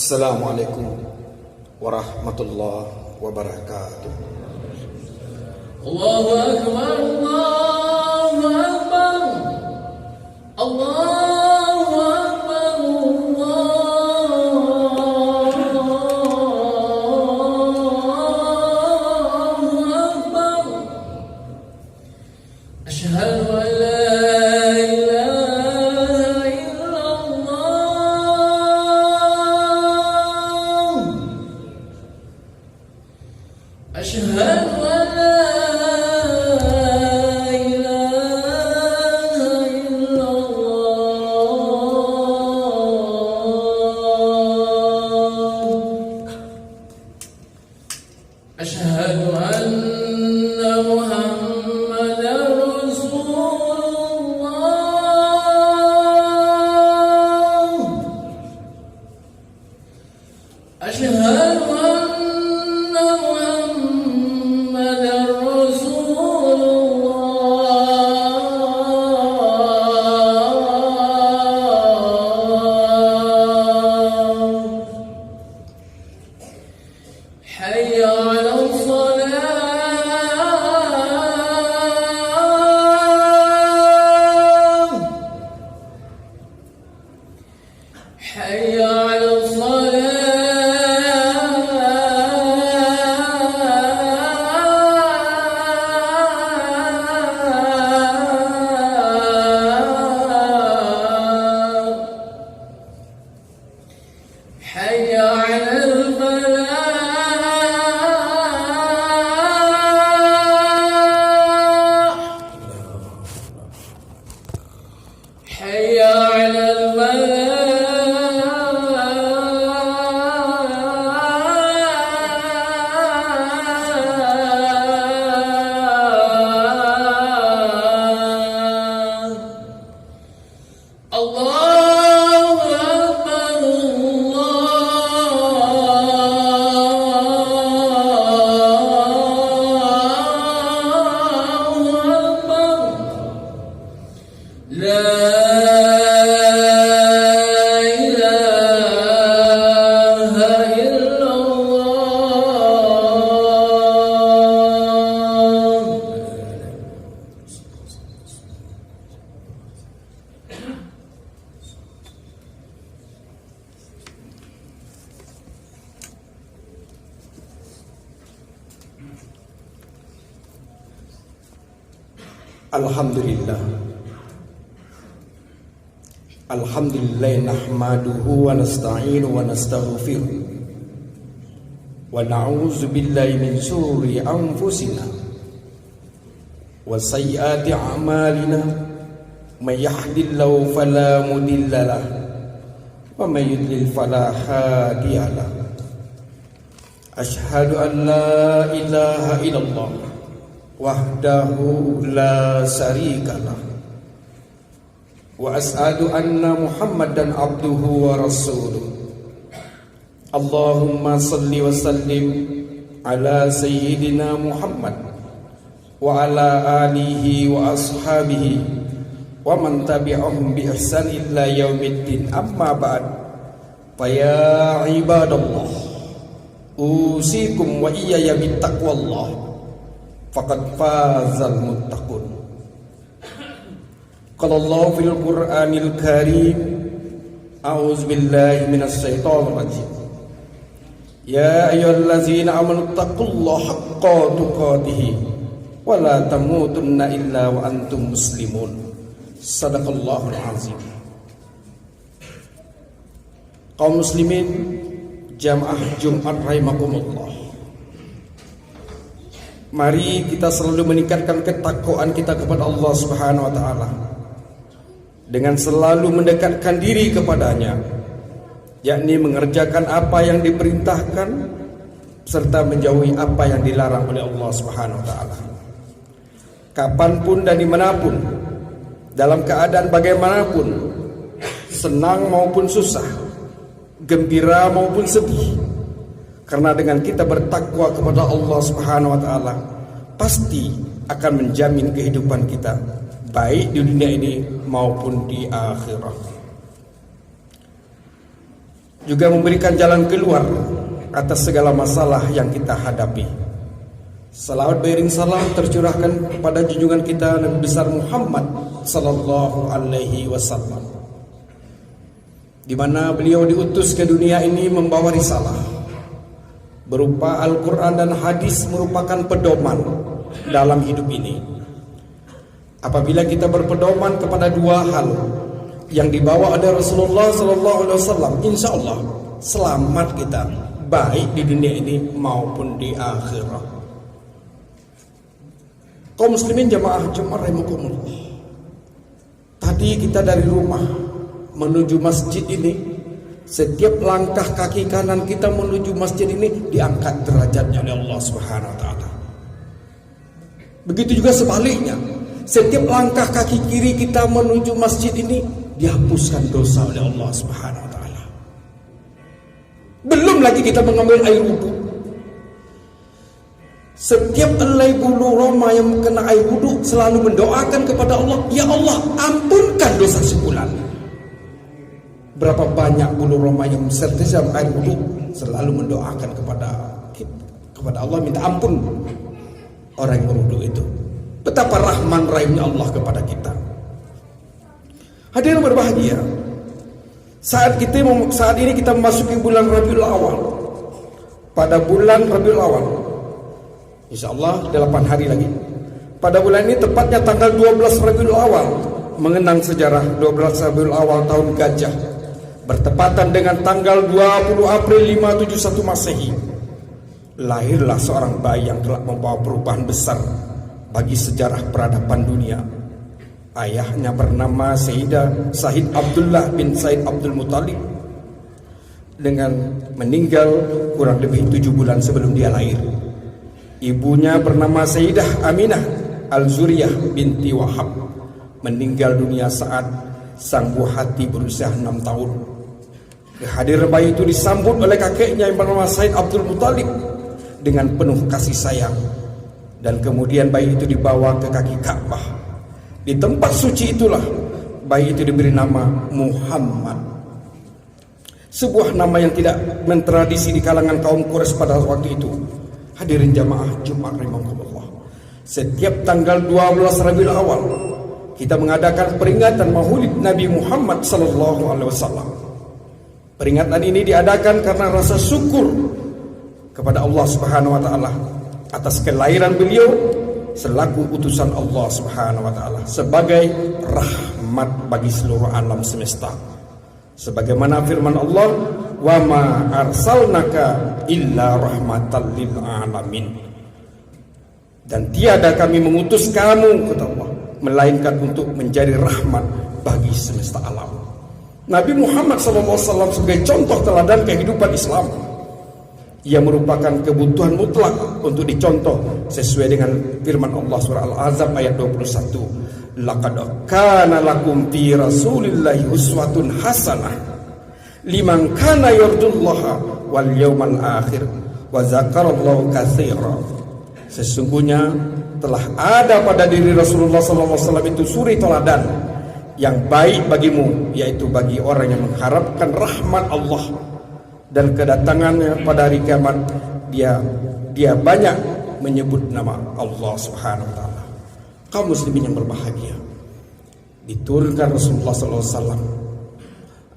Assalamualaikum warahmatullahi wabarakatuh. Allahu Akbar, Allahu Akbar, Allahu Akbar, Allahu Akbar. Asyhadu an la ilaha illallah. Asyhadu an la أشهد أن محمدا رسول الله. أشهد أن محمدا رسول الله. حي على الصلاة، حي على الصلاة، حي على الفلاح، حي على الفلاح. الله أكبر، الله أكبر. لا إله إلا الله. Alhamdulillah. Alhamdulillah nahmaduhu wa nasta'inu wa nastaghfiruh wa na'udzu billahi min shururi anfusina wa sayyiati a'malina. May yahdihillahu fala mudilla lahu wa may yudlil fala hadiya lahu. Asyhadu an la ilaha illallah wahdahu la syarikalah wa as'adu anna Muhammadan abduhu wa rasuluh. Allahumma salli wa sallim ala sayyidina Muhammad wa ala alihi wa ashabihi wa man tabi'ahum bi ihsan ila yaumiddin. Amma ba'd. Fa ya ibadallah, usikum wa iyaya bittaqwallah, faqad fazal muttaqun. Qala Allah fil Qur'anil Karim, a'udzu billahi minasy syaithanir rajim. Ya ayyuhallazina amanu taqullaha haqqa tuqatih wa la tamutunna illa wa antum muslimun. Shadaqallahul azim. Kaum muslimin jamaah Jumat rahimakumullah, mari kita selalu meningkatkan ketakwaan kita kepada Allah Subhanahu wa taala dengan selalu mendekatkan diri kepadanya, yakni mengerjakan apa yang diperintahkan serta menjauhi apa yang dilarang oleh Allah Subhanahu wa taala. Kapanpun dan dimanapun, dalam keadaan bagaimanapun, senang maupun susah, gembira maupun sedih, karena dengan kita bertakwa kepada Allah Subhanahu wa taala, pasti akan menjamin kehidupan kita baik di dunia ini maupun di akhirat. juga memberikan jalan keluar atas segala masalah yang kita hadapi. Salawat beriring salam tercurahkan kepada junjungan kita Nabi besar Muhammad sallallahu alaihi wasallam, di mana beliau diutus ke dunia ini membawa risalah berupa Al-Quran dan hadis, merupakan pedoman dalam hidup ini. Apabila kita berpedoman kepada dua hal yang dibawa oleh Rasulullah sallallahu alaihi wasallam, insya Allah selamat kita, baik di dunia ini maupun di akhirat. Kaum muslimin jamaah Jumat rahimakumullah. Tadi kita dari rumah menuju masjid ini, setiap langkah kaki kanan kita menuju masjid ini diangkat derajatnya oleh Allah Subhanahu wa taala. Begitu juga sebaliknya, setiap langkah kaki kiri kita menuju masjid ini dihapuskan dosa oleh Allah Subhanahu wa taala. Belum lagi kita mengambil air wudu. Setiap helai bulu roma yang kena air wudu selalu mendoakan kepada Allah, ya Allah ampunkan dosa sebulan. Berapa banyak bulu roma yang serta air wudu selalu mendoakan kepada Allah, minta ampun orang yang berwudu itu. Betapa rahman rahimnya Allah kepada kita. Hadirin berbahagia, saat ini kita memasuki bulan Rabiul Awal. Pada bulan Rabiul Awal, insyaallah 8 hari lagi. Pada bulan ini tepatnya tanggal 12 Rabiul Awal, mengenang sejarah 12 Rabiul Awal tahun Gajah, bertepatan dengan tanggal 20 April 571 Masehi. Lahirlah seorang bayi yang telah membawa perubahan besar bagi sejarah peradaban dunia. Ayahnya bernama Syahid Abdullah bin Said Abdul Muttalib, dengan meninggal kurang lebih 7 bulan sebelum dia lahir. Ibunya bernama Sayyidah Aminah Al-Zuriyah binti Wahab, meninggal dunia saat sang buah hati berusia 6 tahun. Kehadiran bayi itu disambut oleh kakeknya yang bernama Said Abdul Muttalib dengan penuh kasih sayang, dan kemudian bayi itu dibawa ke kaki Ka'bah. Di tempat suci itulah bayi itu diberi nama Muhammad, sebuah nama yang tidak mentradisi di kalangan kaum Quraisy pada waktu itu. Hadirin jamaah Jumat rahimakumullah, setiap tanggal 12 Rabiul Awal kita mengadakan peringatan Maulid Nabi Muhammad sallallahu alaihi wasallam. Peringatan ini diadakan karena rasa syukur kepada Allah Subhanahu wa taala atas kelahiran beliau selaku utusan Allah Subhanahu wa taala sebagai rahmat bagi seluruh alam semesta. Sebagaimana firman Allah, "Wa ma arsalnaka illa rahmatan lil alamin." Dan tiada kami mengutus kamu, kata Allah, melainkan untuk menjadi rahmat bagi semesta alam. Nabi Muhammad SAW sebagai contoh teladan kehidupan Islam, ia merupakan kebutuhan mutlak untuk dicontoh sesuai dengan firman Allah surah Al-Ahzab ayat 21. Laqad kana lakum fi Rasulillahi uswatun hasanah liman kana yarjullaha wal yawmal akhir wa dzakarallaha katsira. Sesungguhnya telah ada pada diri Rasulullah SAW itu suri teladan yang baik bagimu, yaitu bagi orang yang mengharapkan rahmat Allah dan kedatangannya pada hari kiamat. Dia banyak menyebut nama Allah Subhanahu wa taala. Kaum muslimin yang berbahagia, diturunkan Rasulullah SAW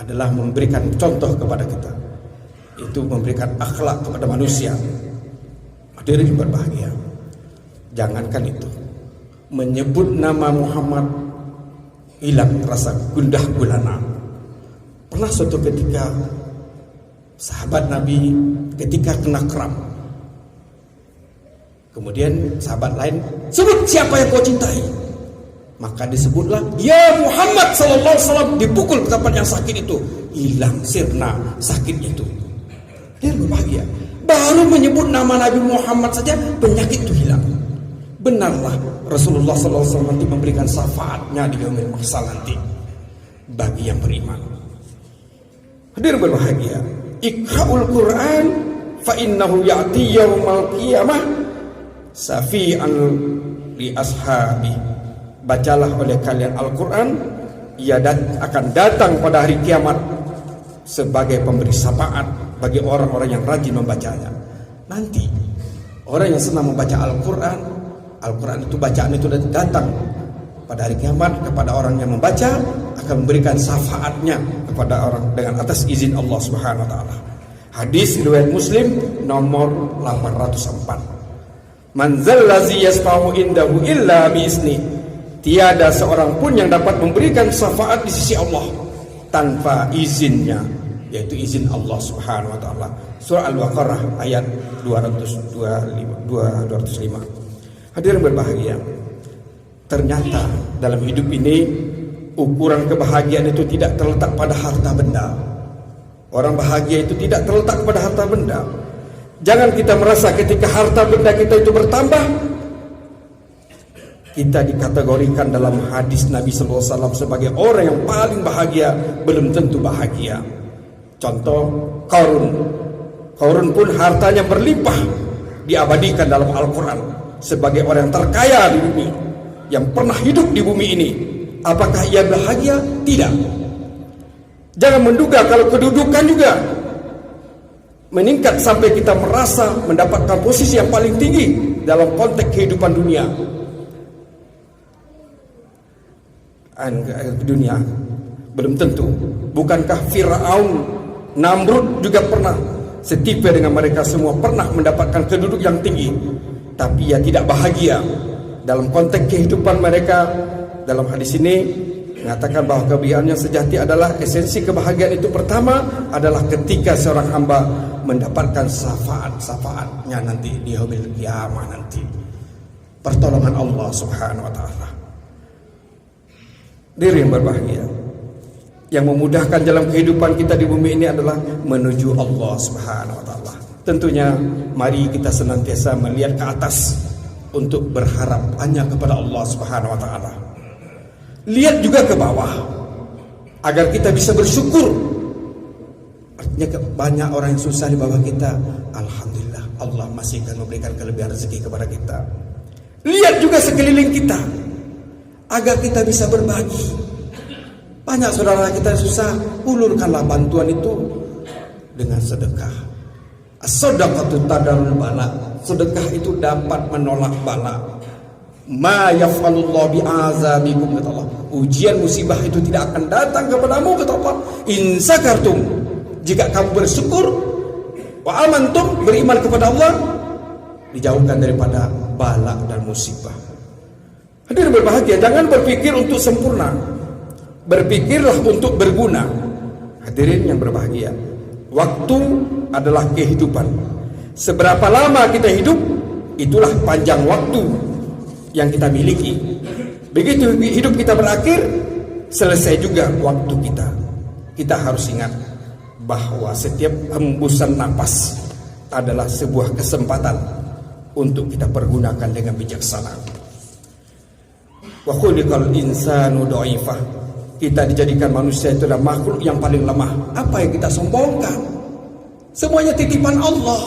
adalah memberikan contoh kepada kita, itu memberikan akhlak kepada manusia. Hadirin yang berbahagia, jangankan itu, menyebut nama Muhammad hilang rasa gundah gulana. Pernah suatu ketika sahabat Nabi ketika kena kram, kemudian sahabat lain sebut siapa yang kau cintai, maka disebutlah ya Muhammad sallallahu alaihi wasallam. Dipukul ke tempat yang sakit itu, hilang sirna sakit itu. Dia berbahagia, baru menyebut nama Nabi Muhammad saja penyakit itu hilang. Benarlah Rasulullah sallallahu alaihi wasallam nanti memberikan syafaatnya di yaumil mahsyar nanti bagi yang beriman. Hadir berbahagia, iqra'ul Qur'an fa innahu ya'ti yaumal qiyamah safi'an li ashabi. Bacalah oleh kalian Al-Quran, ia akan datang pada hari kiamat sebagai pemberi syafaat bagi orang-orang yang rajin membacanya. Nanti orang yang senang membaca Al-Quran, Al-Quran itu bacaan itu datang pada hari kiamat kepada orang yang membaca, akan memberikan syafaatnya kepada orang dengan atas izin Allah Subhanahu wa taala. Hadis riwayat Muslim nomor 804. Man zallazi yasfa'u indahu illa bi'izni. Tiada seorang pun yang dapat memberikan syafaat di sisi Allah tanpa izinnya, yaitu izin Allah Subhanahu wa taala. Surah Al-Baqarah ayat 205. Hadirin berbahagia, ternyata dalam hidup ini ukuran kebahagiaan itu tidak terletak pada harta benda. Orang bahagia itu tidak terletak pada harta benda. Jangan kita merasa ketika harta benda kita itu bertambah, kita dikategorikan dalam hadis Nabi SAW sebagai orang yang paling bahagia. Belum tentu bahagia. Contoh Qarun pun hartanya berlimpah, diabadikan dalam Al-Quran sebagai orang yang terkaya di bumi, yang pernah hidup di bumi ini. Apakah ia bahagia? Tidak. Jangan menduga kalau kedudukan juga meningkat sampai kita merasa mendapatkan posisi yang paling tinggi dalam konteks kehidupan dunia. Belum tentu. Bukankah Fir'aun, Namrud juga pernah setipe dengan mereka semua, pernah mendapatkan kedudukan yang tinggi, tapi ia tidak bahagia dalam konteks kehidupan mereka. Dalam hadis ini mengatakan bahwa kebahagiaan yang sejati adalah esensi kebahagiaan itu pertama adalah ketika seorang hamba mendapatkan syafaatnya nanti di yaumil qiyamah, nanti pertolongan Allah Subhanahu wa taala. Diri yang berbahagia, yang memudahkan dalam kehidupan kita di bumi ini adalah menuju Allah Subhanahu wa taala. Tentunya mari kita senantiasa melihat ke atas untuk berharap hanya kepada Allah Subhanahu wa taala. Lihat juga ke bawah agar kita bisa bersyukur. Artinya banyak orang yang susah di bawah kita, alhamdulillah Allah masih akan memberikan kelebihan rezeki kepada kita. Lihat juga sekeliling kita agar kita bisa berbagi. Banyak saudara kita yang susah, ulurkanlah bantuan itu dengan sedekah. As-shadaqatu tadarul bala. Sedekah itu dapat menolak bala. Ma yaf'alullahu bi'azabikum, kata Allah. Ujian musibah itu tidak akan datang kepadamu, kata Allah. In sakartum, jika kamu bersyukur, wa amantum, beriman kepada Allah, dijauhkan daripada bala dan musibah. Hadirin berbahagia, jangan berpikir untuk sempurna, berpikirlah untuk berguna. Hadirin yang berbahagia, waktu adalah kehidupan. Seberapa lama kita hidup, itulah panjang waktu yang kita miliki. Begitu hidup kita berakhir, selesai juga waktu kita. Kita harus ingat bahwa setiap hembusan napas adalah sebuah kesempatan untuk kita pergunakan dengan bijaksana. Wa khuliqal insanu dhaifah. Kita dijadikan manusia itu adalah makhluk yang paling lemah. Apa yang kita sombongkan? Semuanya titipan Allah.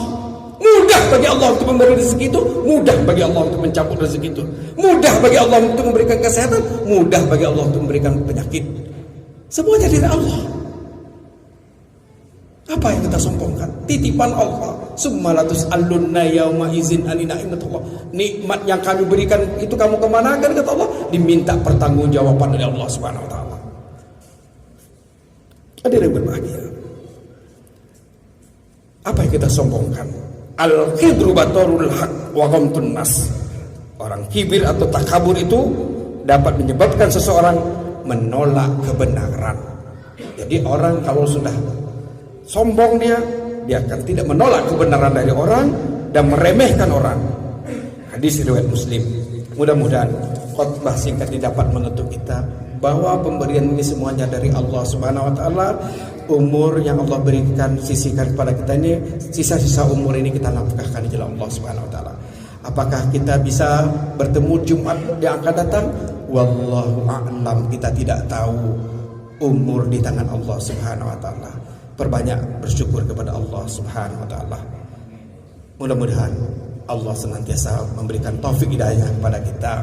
Mudah bagi Allah untuk memberi rezeki itu, mudah bagi Allah untuk mencabut rezeki itu, mudah bagi Allah untuk memberikan kesehatan, mudah bagi Allah untuk memberikan penyakit. Semuanya dari Allah. Apa yang kita sombongkan? Titipan Allah. Summa latus'alunna yauma idzin anina inatullah. Nikmat yang kami berikan itu kamu kemanakan, kata Allah? Diminta pertanggungjawaban oleh Allah Subhanahu wa taala. Hadirin berbahagia, apa yang kita sombongkan? Al-kibru batarul haq wa ghamtun nas. Orang kibir atau takabur itu dapat menyebabkan seseorang menolak kebenaran. Jadi orang kalau sudah sombong, dia akan tidak menolak kebenaran dari orang dan meremehkan orang. Hadis riwayat Muslim. Mudah-mudahan khotbah singkat ini dapat menuntut kita bahwa pemberian ini semuanya dari Allah Subhanahu wa taala. Umur yang Allah berikan, sisihkan kepada kita ini, sisa-sisa umur ini kita nafkahkan di jalan Allah Subhanahu wa taala. Apakah kita bisa bertemu Jumat yang akan datang? Wallahu a'lam, kita tidak tahu. Umur di tangan Allah Subhanahu wa taala. Perbanyak bersyukur kepada Allah Subhanahu wa taala. Mudah-mudahan Allah senantiasa memberikan taufik hidayah kepada kita.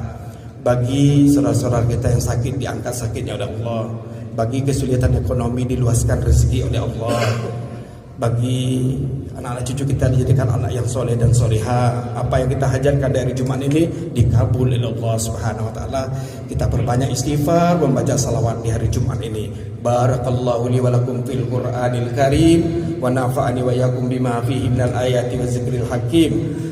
Bagi saudara-saudara kita yang sakit, diangkat sakitnya oleh Allah. Bagi kesulitan ekonomi diluaskan rezeki oleh Allah. Bagi anak-anak cucu kita dijadikan anak yang soleh dan soleha. Apa yang kita hajatkan dari Jumat ini dikabul oleh Allah Subhanahu wa taala. Kita perbanyak istighfar, membaca salawat di hari Jumat ini. Barakallahu li wa lakum fil Qur'anil Karim wa nafa'ani wa iyyakum bima fihi minal ayati wa zikril hakim.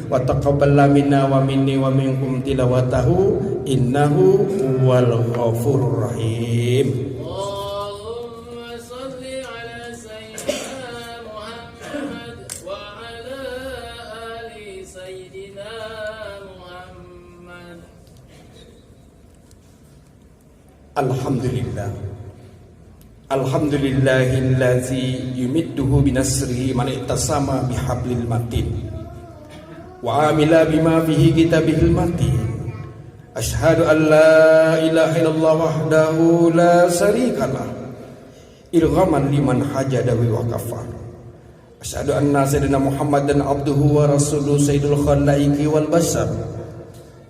Wa taqabbal minna wa minni wa minkum tilawatahu innahu huwal ghafurur rahim. Alhamdulillah. Alhamdulillahillazi yumidduhu binasrihi man ittasama bihablil matin wa amila bima fihi kitabihil matin. Ashhadu an la ilaha illallah wahdahu la syarikalah irghaman liman hajadahu wa kafar. Ashhadu anna sayyidina Muhammadan abduhu wa rasuluhu sayyidul khalaiqi wal bashar.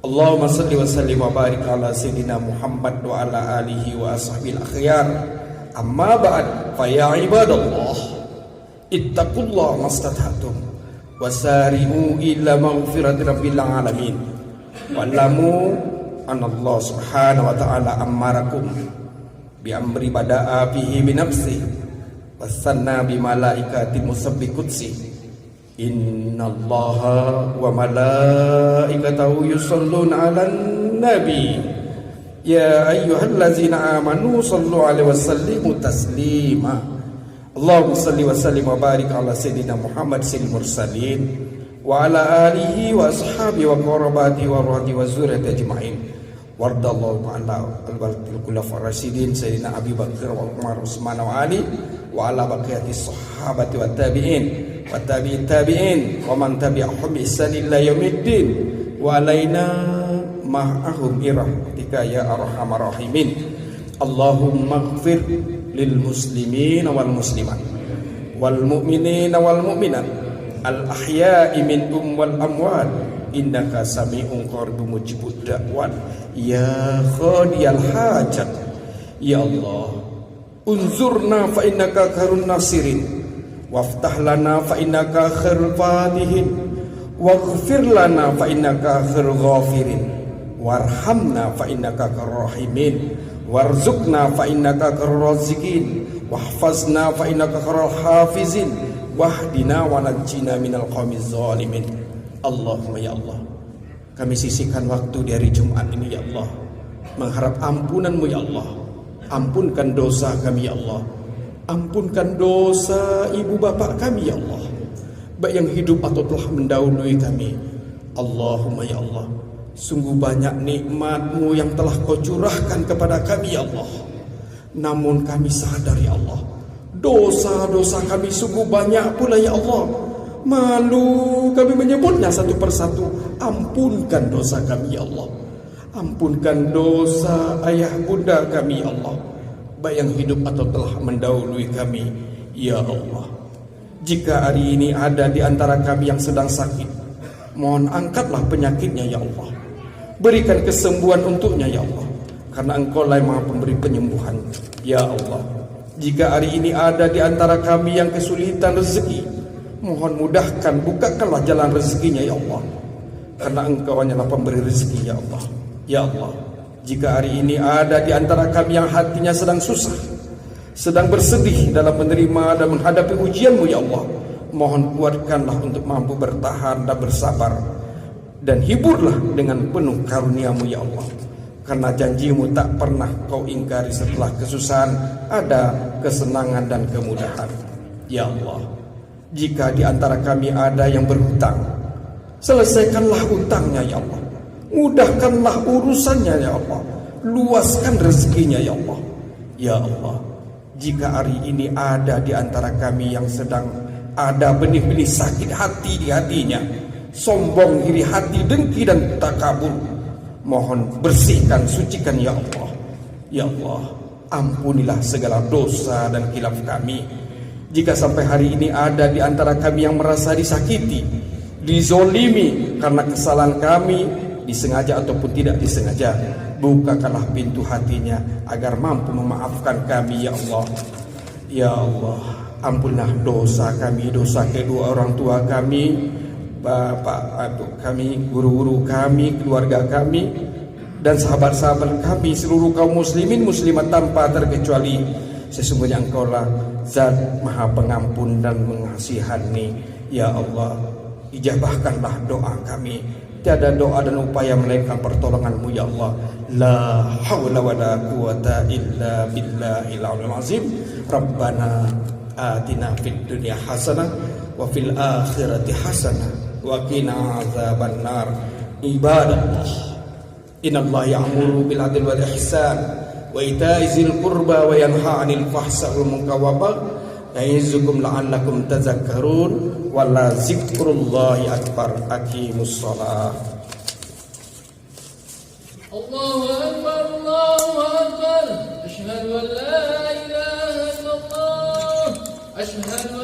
Allahumma salli wa sallim wa barik ala sayyidina Muhammad wa ala alihi wa ashabil akhyar. Amma ba'd, fa ya ibadallah ittaqullaha mastata'tum wasari'u ila maghfirati rabbil alamin. Wa'lamu anna Allah subhanahu wa ta'ala amarakum bi amri bada'a fihi bi nafsi wasanna bi malaikati musabbi qudsi. Innallaha wa malaikatahu yusholluna 'alan nabi ya ayyuhallazina amanu shallu 'alaihi wa sallimu taslima. Allahumma shalli wa sallim wa barik ala sayyidina Muhammad sayyidil mursalin wa ala alihi wa ashabihi wa qarabati wa rahmati wa zurriyyati ajma'in. Wardallahu ta'ala al-barakatil khulafa'ir rasyidin sayyidina Abi Bakar wa Umar Utsman wa Ali wa ala baqiyati sahabati wa tabi'in wa tabi'in tabi'in wa man tabi'ahum bi ihsan ila yaumiddin wa alaina ma'ahum birahmatika ya arhamar rahimin. Allahumma ighfir lil muslimin wal muslimat wal mu'minin wal mu'minat al ahya'i minhum wal amwat innaka sami'un qaribun mujibud da'wat ya khadiyal hajat. Ya Allah, unzurna fa innaka khairun nasirin waftah lana fa innaka khairul fatihin waghfir lana fa innaka khairul ghafirin warhamna fa innaka khairur rahimin warzuqna fa innaka khairur raziqin wahfazna fa innaka khairul hafizin wahdina wa najjina minal qaumiz zalimin. Allahumma ya Allah, kami sisihkan waktu di hari Jumat ini ya Allah, mengharap ampunan-Mu ya Allah. Ampunkan dosa kami ya Allah. Ampunkan dosa ibu bapak kami ya Allah, baik yang hidup atau telah mendahului kami. Allahumma ya Allah, sungguh banyak nikmat-Mu yang telah Kau curahkan kepada kami ya Allah. Namun kami sadar ya Allah, dosa-dosa kami sungguh banyak pula ya Allah. Malu kami menyebutnya satu persatu. Ampunkan dosa kami ya Allah. Ampunkan dosa ayah bunda kami ya Allah, baik yang hidup atau telah mendahului kami ya Allah. Jika hari ini ada di antara kami yang sedang sakit, mohon angkatlah penyakitnya ya Allah. Berikan kesembuhan untuknya ya Allah, karena Engkau lah yang Maha Pemberi penyembuhan ya Allah. Jika hari ini ada di antara kami yang kesulitan rezeki, mohon mudahkan, bukakanlah jalan rezekinya ya Allah, karena Engkau hanyalah pemberi rezeki ya Allah. Ya Allah, jika hari ini ada di antara kami yang hatinya sedang susah, sedang bersedih dalam menerima dan menghadapi ujian-Mu ya Allah, mohon kuatkanlah untuk mampu bertahan dan bersabar, dan hiburlah dengan penuh karunia-Mu ya Allah, karena janji-Mu tak pernah Kau ingkari. Setelah kesusahan ada kesenangan dan kemudahan ya Allah. Jika di antara kami ada yang berhutang, selesaikanlah hutangnya ya Allah. Mudahkanlah urusannya ya Allah. Luaskan rezekinya ya Allah. Ya Allah, jika hari ini ada di antara kami yang sedang ada benih-benih sakit hati di hatinya, sombong, iri hati, dengki dan takabur, mohon bersihkan, sucikan ya Allah. Ya Allah, ampunilah segala dosa dan khilaf kami. Jika sampai hari ini ada di antara kami yang merasa disakiti, dizolimi karena kesalahan kami, disengaja ataupun tidak disengaja, bukakanlah pintu hatinya agar mampu memaafkan kami ya Allah. Ya Allah, ampunlah dosa kami, dosa kedua orang tua kami, bapak kami, guru-guru kami, keluarga kami, dan sahabat-sahabat kami, seluruh kaum muslimin muslimat tanpa terkecuali. Sesungguhnya Engkaulah Zat Maha Pengampun dan Mengasihani. Ya Allah, ijabahkanlah doa kami. Tiada doa dan upaya melainkan pertolongan-Mu ya Allah. La haula wala quwata illa billahil aliyil azim. Rabbana atina fid dunya hasanah wa fil akhirati hasanah wa qina azabannar. Ibadallah, innallaha ya'muru bil adli wal ihsan wa ita'i dzil qurba wa yanha 'anil fahsya'i wal munkari wal baghi ya'izukum la'allakum tadhakkarun wa la dzikrullahi akbar. Aqimus shalah. Allahu akbar, Allahu akbar. Asyhadu an la ilaha illallah. Asyhadu